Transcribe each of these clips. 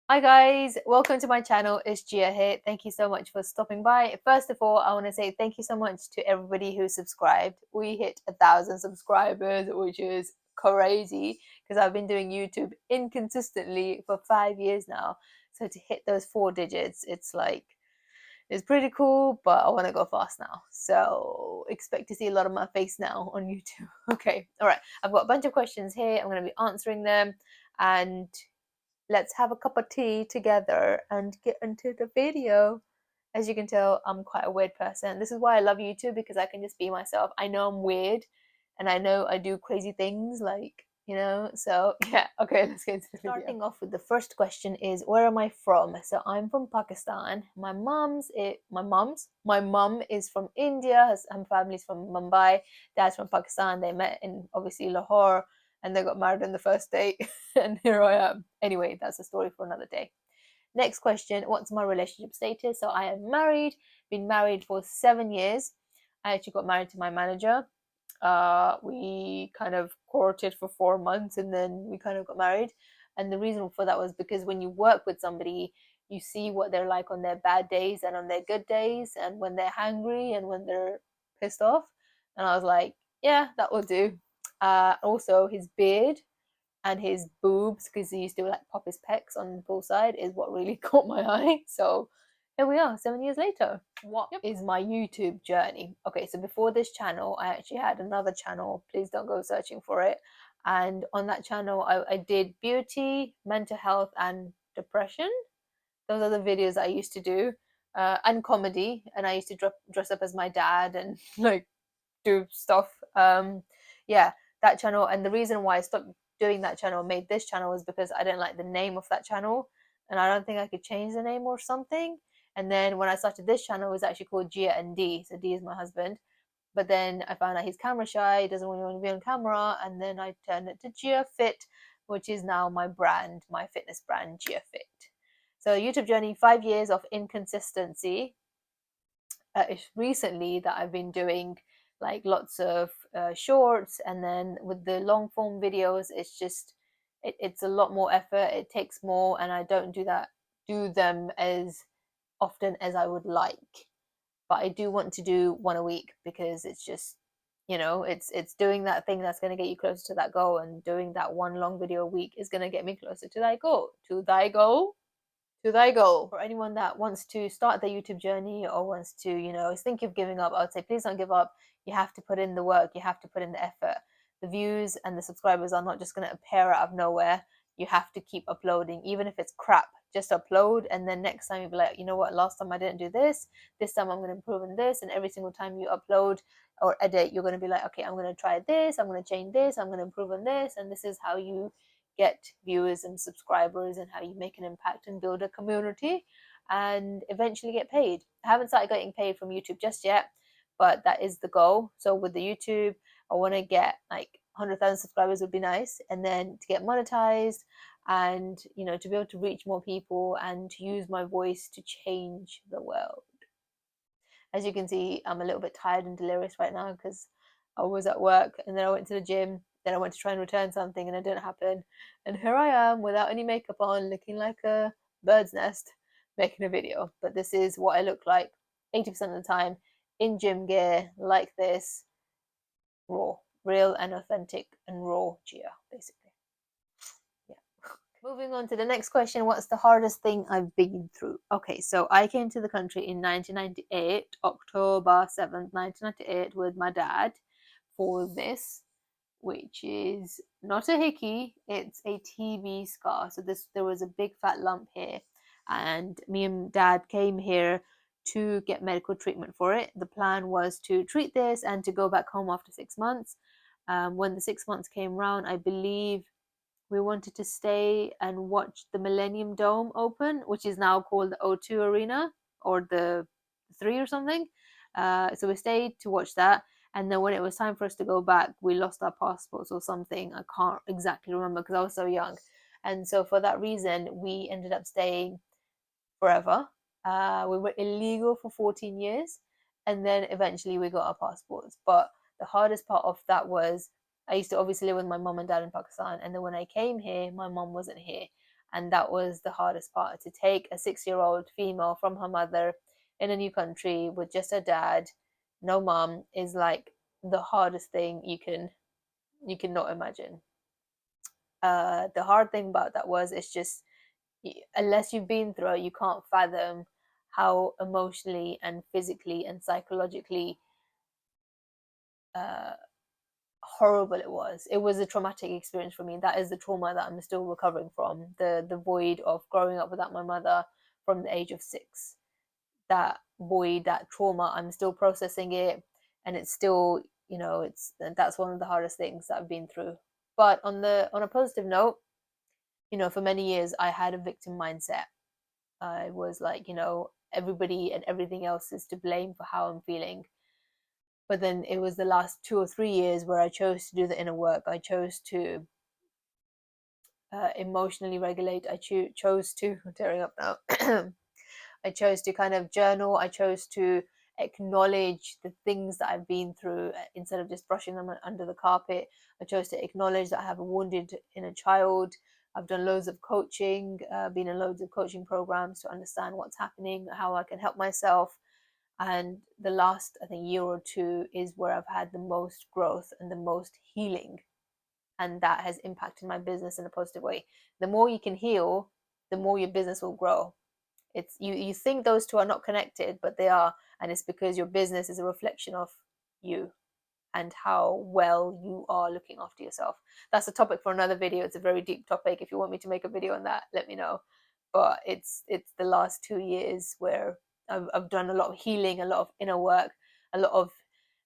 Hi guys, welcome to my channel. It's Gia here. Thank you so much for stopping by. First of all, I want to say thank you so much to everybody who subscribed. We hit 1,000 subscribers, which is crazy because I've been doing YouTube inconsistently for 5 years now. So to hit those 4 digits, it's pretty cool, but I want to go fast now. So expect to see a lot of my face now on YouTube. Okay, all right. I've got a bunch of questions here. I'm going to be answering them, and let's have a cup of tea together and get into the video. As you can tell, I'm quite a weird person. This is why I love YouTube, because I can just be myself. I know I'm weird and I know I do crazy things, so yeah. Okay, let's get into the video. Starting off with the first question is, where am I from? So I'm from Pakistan. My mum is from India. Her family's from Mumbai. Dad's from Pakistan. They met in obviously Lahore and they got married on the first date. And here I am. Anyway, that's a story for another day. Next question, what's my relationship status? So I am married, been married for 7 years. I actually got married to my manager. We kind of courted for 4 months and then we kind of got married. And the reason for that was because when you work with somebody, you see what they're like on their bad days and on their good days, and when they're hungry and when they're pissed off. And I was like, yeah, that will do. Also, his beard and his boobs, because he used to like pop his pecs on the poolside, is what really caught my eye. So here we are, 7 years later. What is my YouTube journey? Okay, so before this channel, I actually had another channel. Please don't go searching for it. And on that channel, I did beauty, mental health, and depression. Those are the videos I used to do, and comedy. And I used to dress up as my dad and like do stuff. Yeah, that channel. And the reason why I stopped doing that channel, made this channel, was because I didn't like the name of that channel, and I don't think I could change the name or something. And then when I started this channel, it was actually called Gia and D. So D is my husband. But then I found out he's camera shy, he doesn't really want to be on camera, and then I turned it to Gia Fit, which is now my brand, my fitness brand, Gia Fit. So YouTube journey, 5 years of inconsistency. It's recently that I've been doing like lots of shorts, and then with the long form videos, it's a lot more effort. It takes more, and I don't do them as often as I would like. But I do want to do one a week, because it's just, it's doing that thing that's going to get you closer to that goal, and doing that one long video a week is going to get me closer to that goal. To thy goal, to thy goal. For anyone that wants to start their YouTube journey, or wants to, is thinking of giving up, I would say please don't give up. You have to put in the work, you have to put in the effort. The views and the subscribers are not just going to appear out of nowhere. You have to keep uploading, even if it's crap. Just upload, and then next time you'll be like, you know what, last time I didn't do this time I'm going to improve in this. And every single time you upload or edit, you're going to be like, okay, I'm going to try this, I'm going to change this, I'm going to improve on this. And this is how you get viewers and subscribers, and how you make an impact and build a community and eventually get paid. I haven't started getting paid from YouTube just yet, but that is the goal. So with the YouTube, I want to get like 100,000 subscribers would be nice, and then to get monetized, and to be able to reach more people and to use my voice to change the world. As you can see, I'm a little bit tired and delirious right now because I was at work and then I went to the gym. Then I went to try and return something and it didn't happen. And here I am without any makeup on, looking like a bird's nest, making a video. But this is what I look like 80% of the time, in gym gear like this, raw, real and authentic and raw Gia, basically. Yeah. Moving on to the next question, what's the hardest thing I've been through? Okay, so I came to the country in 1998, October 7th, 1998, with my dad for this, which is not a hickey, it's a TB scar. So there was a big fat lump here, and me and dad came here to get medical treatment for it. The plan was to treat this and to go back home after 6 months. When the 6 months came round, I believe we wanted to stay and watch the Millennium Dome open, which is now called the O2 Arena, or the 3 or something. So we stayed to watch that. And then when it was time for us to go back, we lost our passports or something. I can't exactly remember because I was so young. And so for that reason, we ended up staying forever. We were illegal for 14 years. And then eventually we got our passports. But the hardest part of that was, I used to obviously live with my mom and dad in Pakistan. And then when I came here, my mom wasn't here. And that was the hardest part, to take a 6-year-old female from her mother in a new country with just her dad, no mom, is like the hardest thing you cannot imagine. The hard thing about that was, it's just, unless you've been through it, you can't fathom how emotionally and physically and psychologically uh, horrible it was. It was a traumatic experience for me. That is the trauma that I'm still recovering from. The void of growing up without my mother from the age of 6. That void, that trauma, I'm still processing it, and it's still, that's one of the hardest things that I've been through. But on a positive note, for many years I had a victim mindset. I was like, everybody and everything else is to blame for how I'm feeling. But then it was the last 2 or 3 years where I chose to do the inner work. I chose to emotionally regulate. I chose to tearing up now. I chose to kind of journal. I chose to acknowledge the things that I've been through instead of just brushing them under the carpet. I chose to acknowledge that I have a wounded inner child. I've done loads of coaching, been in loads of coaching programs to understand what's happening, how I can help myself. And the last, I think, year or two is where I've had the most growth and the most healing. And that has impacted my business in a positive way. The more you can heal, the more your business will grow. It's you think those two are not connected, but they are. And it's because your business is a reflection of you and how well you are looking after yourself. That's a topic for another video. It's a very deep topic. If you want me to make a video on that, let me know. But it's the last 2 years where I've done a lot of healing, a lot of inner work, a lot of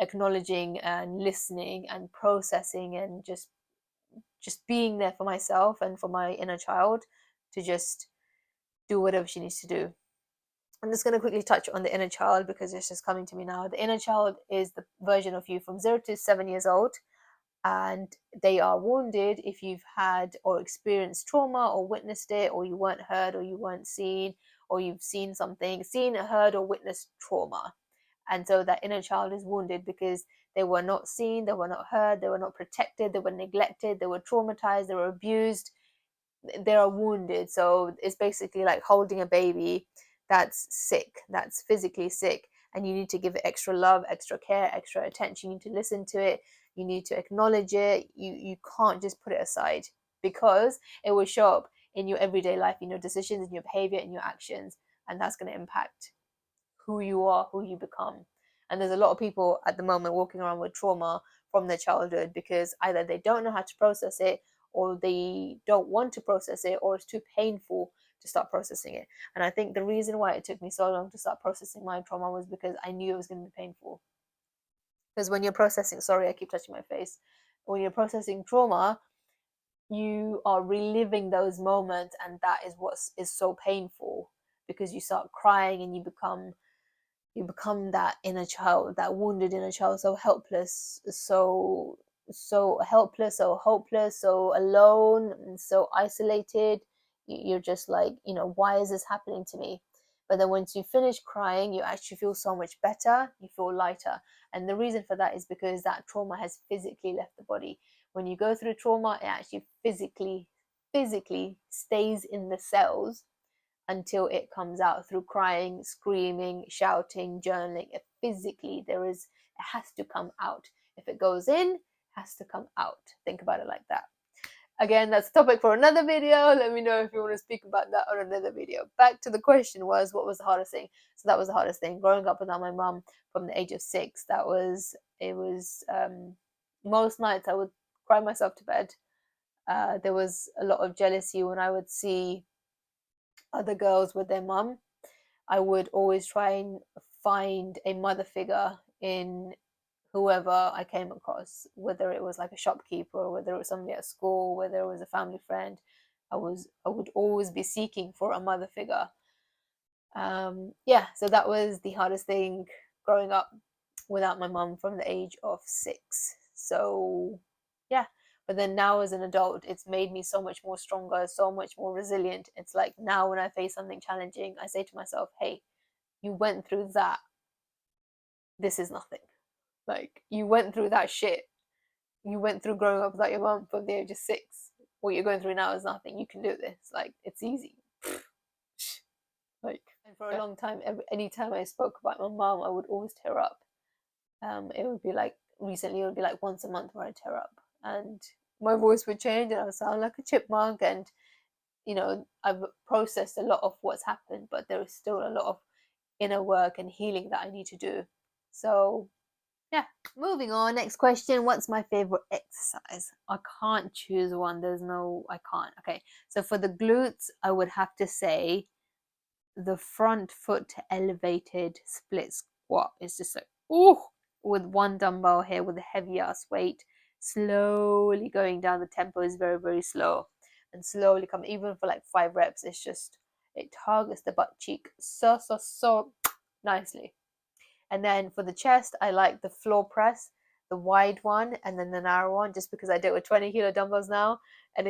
acknowledging and listening and processing, and just being there for myself and for my inner child to just do whatever she needs to do. I'm just going to quickly touch on the inner child because it's just coming to me now. The inner child is the version of you from 0 to 7 years old, and they are wounded if you've had or experienced trauma or witnessed it, or you weren't heard or you weren't seen, or you've seen something, seen, heard, or witnessed trauma. And so that inner child is wounded because they were not seen, they were not heard, they were not protected, they were neglected, they were traumatized, they were abused, they are wounded. So it's basically like holding a baby that's sick, that's physically sick, and you need to give it extra love, extra care, extra attention. You need to listen to it, you need to acknowledge it. You can't just put it aside, because it will show up in your everyday life, in your decisions, in your behavior, in your actions, and that's going to impact who you are, who you become. And there's a lot of people at the moment walking around with trauma from their childhood because either they don't know how to process it, or they don't want to process it, or it's too painful to start processing it. And I think the reason why it took me so long to start processing my trauma was because I knew it was going to be painful. Because when you're processing, sorry, I keep touching my face. When you're processing trauma, you are reliving those moments, and that is what is so painful, because you start crying and you become that inner child, that wounded inner child, so helpless, so helpless, so hopeless, so alone, and so isolated. You're just like, why is this happening to me? But then once you finish crying, you actually feel so much better, you feel lighter. And the reason for that is because that trauma has physically left the body. When you go through trauma, it actually physically stays in the cells until it comes out through crying, screaming, shouting, journaling. Physically, it has to come out. If it goes in, it has to come out. Think about it like that. Again, that's a topic for another video. Let me know if you want to speak about that on another video. Back to the question was, what was the hardest thing? So that was the hardest thing. Growing up without my mum from the age of 6, most nights I would cry myself to bed. There was a lot of jealousy when I would see other girls with their mum. I would always try and find a mother figure in whoever I came across, whether it was like a shopkeeper, or whether it was somebody at school, whether it was a family friend. I would always be seeking for a mother figure. Yeah, so that was the hardest thing, growing up without my mum from the age of 6. So yeah, but then now as an adult, it's made me so much more stronger, so much more resilient. It's like now when I face something challenging, I say to myself, hey, you went through that, this is nothing. Like, you went through that shit, you went through growing up without your mum from the age of 6. what you're going through now is nothing. You can do this. Like, it's easy. Like, and for a long time, anytime I spoke about my mom, I would always tear up. It would be like, recently it would be like once a month where I tear up, and my voice would change and I would sound like a chipmunk. And I've processed a lot of what's happened, but there is still a lot of inner work and healing that I need to do. So yeah, moving on. Next question. What's my favorite exercise? I can't choose one. I can't. Okay, so for the glutes, I would have to say the front foot elevated split squat is just like, ooh, with one dumbbell here with a heavy ass weight, slowly going down. The tempo is very, very slow, and slowly come, even for like 5 reps. It's just, it targets the butt cheek so nicely. And then for the chest, I like the floor press, the wide one, and then the narrow one, just because I do it with 20 kilo dumbbells now, and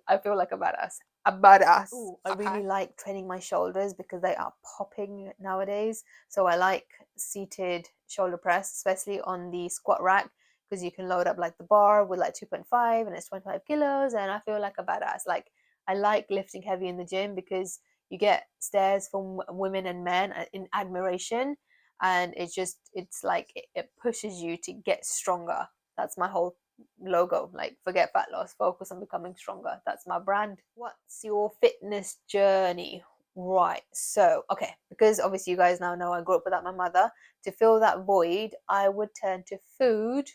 I feel like a badass. A badass. Ooh, I really like training my shoulders because they are popping nowadays. So I like seated shoulder press, especially on the squat rack, because you can load up like the bar with like 2.5 and it's 25 kilos, and I feel like a badass. Like, I like lifting heavy in the gym because you get stares from women and men in admiration, and it's like it pushes you to get stronger. That's my whole logo. Like, forget fat loss, focus on becoming stronger. That's my brand. What's your fitness journey? Right, so okay, because obviously you guys now know I grew up without my mother. To fill that void, I would turn to food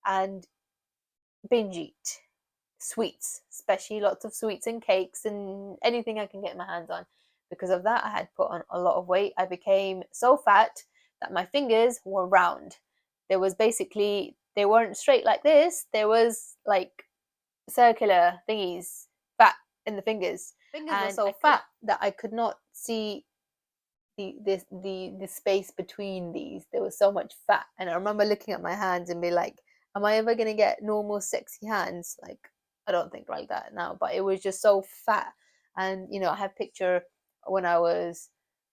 and binge eat sweets, especially lots of sweets and cakes and anything I can get my hands on. Because of that, I had put on a lot of weight. I became so fat that my fingers were round. They weren't straight like this. There was like circular thingies, fat in the fingers. Fingers were so fat that I could not see the space between these. There was so much fat, and I remember looking at my hands and be like, am I ever gonna get normal sexy hands? Like, I don't think like that now, but it was just so fat. And I have picture when I was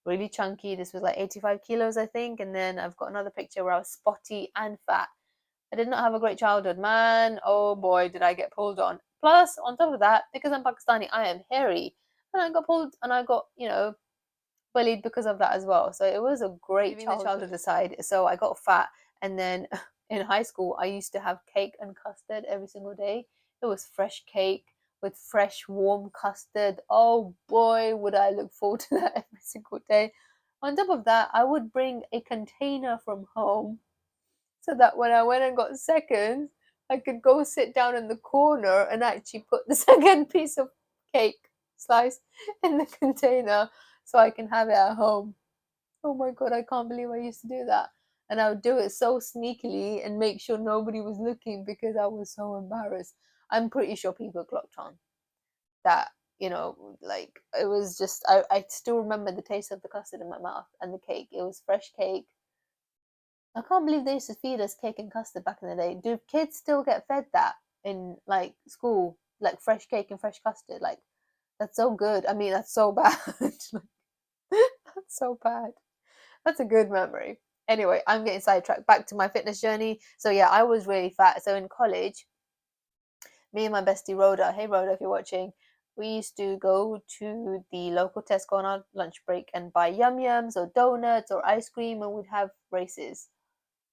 really chunky. This was like 85 kilos, I think. And then I've got another picture where I was spotty and fat. I did not have a great childhood, man. Oh boy, did I get pulled on. Plus, on top of that, because I'm Pakistani, I am hairy, and I got pulled, and I got bullied because of that as well. So it was a great childhood aside. So I got fat, and then in high school, I used to have cake and custard every single day. It was fresh cake with fresh warm custard. Oh boy, would I look forward to that every single day. On top of that, I would bring a container from home so that when I went and got seconds, I could go sit down in the corner and actually put the second piece of cake slice in the container so I can have it at home. Oh my god, I can't believe I used to do that. And I would do it so sneakily and make sure nobody was looking because I was so embarrassed. I'm pretty sure people clocked on that, like, it was just, I still remember the taste of the custard in my mouth and the cake. It was fresh cake. I can't believe they used to feed us cake and custard back in the day. Do kids still get fed that in like school, like fresh cake and fresh custard? Like, that's so good. I mean, that's so bad. That's so bad. That's a good memory. Anyway, I'm getting sidetracked. Back to my fitness journey. So yeah, I was really fat. So in college, me and my bestie Rhoda, hey Rhoda, if you're watching, we used to go to the local Tesco on our lunch break and buy yum yums or donuts or ice cream, and we'd have races.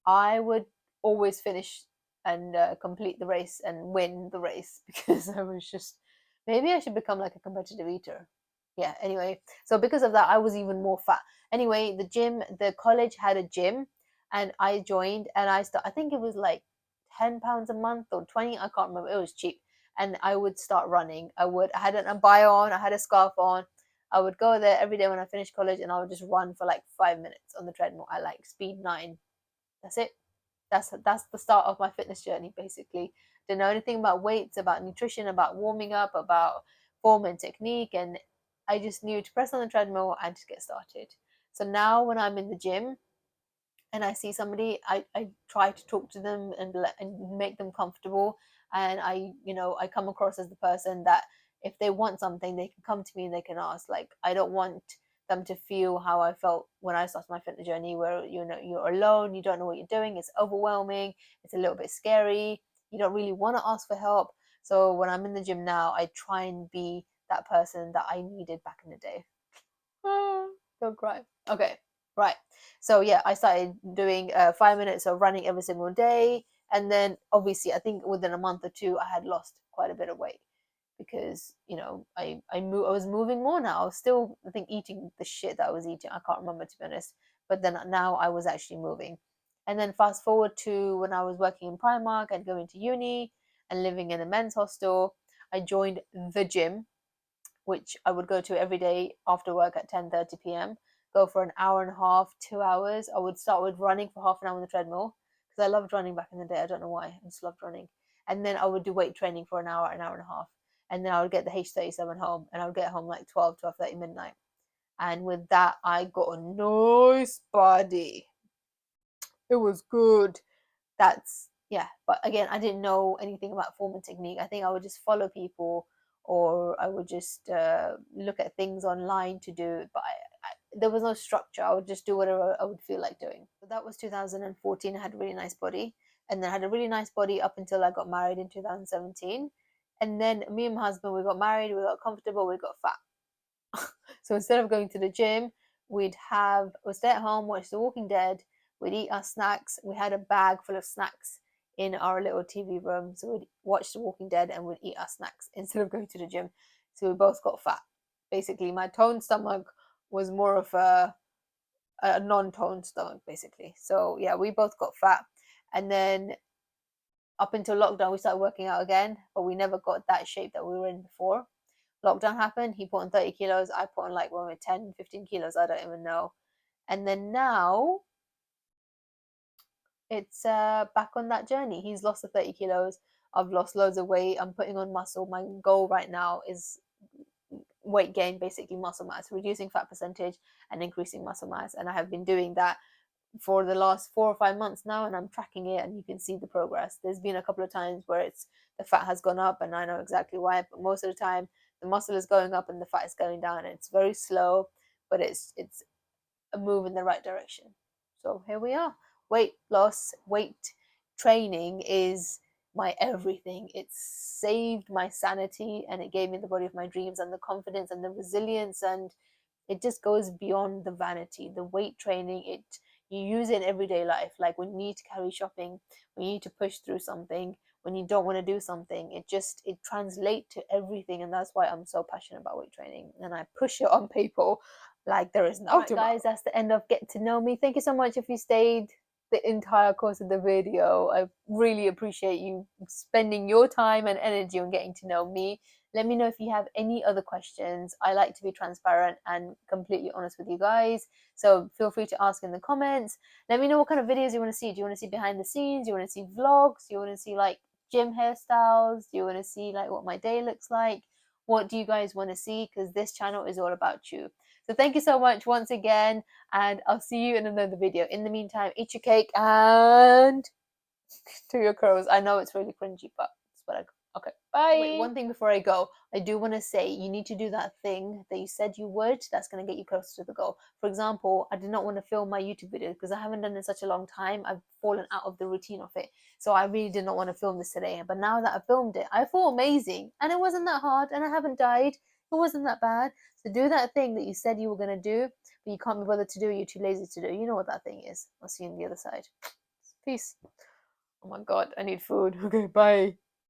I would always finish and complete the race and win the race because I was just, maybe I should become like a competitive eater. Yeah, anyway, so because of that, I was even more fat. Anyway, the college had a gym, and I joined, and I think it was like £10 a month or 20, I can't remember, it was cheap. And I would start running. I had an abaya on, I had a scarf on. I would go there every day when I finished college, and I would just run for like 5 minutes on the treadmill at like speed 9. That's it. That's the start of my fitness journey, basically. Didn't know anything about weights, about nutrition, about warming up, about form and technique, and I just knew to press on the treadmill and to get started. So now when I'm in the gym and I see somebody, I try to talk to them and make them comfortable. And I come across as the person that if they want something, they can come to me and they can ask. Like, I don't want them to feel how I felt when I started my fitness journey, where you're alone, you don't know what you're doing, it's overwhelming, it's a little bit scary, you don't really want to ask for help. So when I'm in the gym now, I try and be that person that I needed back in the day. Don't cry. Okay, right. So yeah, I started doing 5 minutes of running every single day, and then obviously I think within a month or two I had lost quite a bit of weight because I was moving more now. I was still, I think, eating the shit that I was eating. I can't remember, to be honest. But then now I was actually moving. And then fast forward to when I was working in Primark and going to uni and living in a men's hostel, I joined the gym, which I would go to every day after work at 10:30 p.m. Go for an hour and a half, 2 hours. I would start with running for half an hour on the treadmill because I loved running back in the day. I don't know why. I just loved running. And then I would do weight training for an hour and a half. And then I would get the H37 home, and I would get home like 12:30 midnight. And with that, I got a nice body. It was good. That's, yeah. But again, I didn't know anything about form and technique. I think I would just follow people, or I would just look at things online to do, but there was no structure. I would just do whatever I would feel like doing. So that was 2014. I had a really nice body, and then I had a really nice body up until I got married in 2017. And then me and my husband, we got married, we got comfortable, we got fat. So instead of going to the gym, we'd stay at home, watch The Walking Dead, we'd eat our snacks. We had a bag full of snacks in our little TV room. So we'd watch The Walking Dead and we'd eat our snacks instead of going to the gym. So we both got fat. Basically, my toned stomach was more of a non-toned stomach, basically. So yeah, we both got fat. And then up until lockdown, we started working out again, but we never got that shape that we were in before. Lockdown happened, he put on 30 kilos, I put on like 10, 15 kilos, I don't even know. And then now it's back on that journey. He's lost the 30 kilos, I've lost loads of weight, I'm putting on muscle. My goal right now is weight gain, basically muscle mass, reducing fat percentage and increasing muscle mass. And I have been doing that for the last 4 or 5 months now, and I'm tracking it, and you can see the progress. There's been a couple of times where it's the fat has gone up, and I know exactly why, but most of the time the muscle is going up and the fat is going down, and it's very slow, but it's a move in the right direction. So here we are. Weight loss, weight training is my everything. It's saved my sanity, and it gave me the body of my dreams and the confidence and the resilience, and it just goes beyond the vanity. The weight training, it you use it in everyday life, like when you need to carry shopping, when you need to push through something, when you don't want to do something. It translates to everything, and that's why I'm so passionate about weight training, and I push it on people like there is no tomorrow. Guys, that's the end of Get to Know Me. Thank you so much if you stayed the entire course of the video. I really appreciate you spending your time and energy on getting to know me. Let me know if you have any other questions. I like to be transparent and completely honest with you guys. So feel free to ask in the comments. Let me know what kind of videos you want to see. Do you want to see behind the scenes? Do you want to see vlogs? Do you want to see like gym hairstyles? Do you want to see like what my day looks like? What do you guys want to see? Because this channel is all about you. So thank you so much once again, and I'll see you in another video. In the meantime, eat your cake and do your curls. I know it's really cringy, but it's what I got. Okay, bye. Wait, one thing before I go, I do want to say you need to do that thing that you said you would. That's going to get you closer to the goal. For example, I did not want to film my YouTube videos because I haven't done it in such a long time. I've fallen out of the routine of it. So I really did not want to film this today. But now that I filmed it, I feel amazing. And it wasn't that hard, and I haven't died. It wasn't that bad. So do that thing that you said you were going to do, but you can't be bothered to do, you're too lazy to do. You know what that thing is. I'll see you on the other side. Peace. Oh my god, I need food. Okay, bye.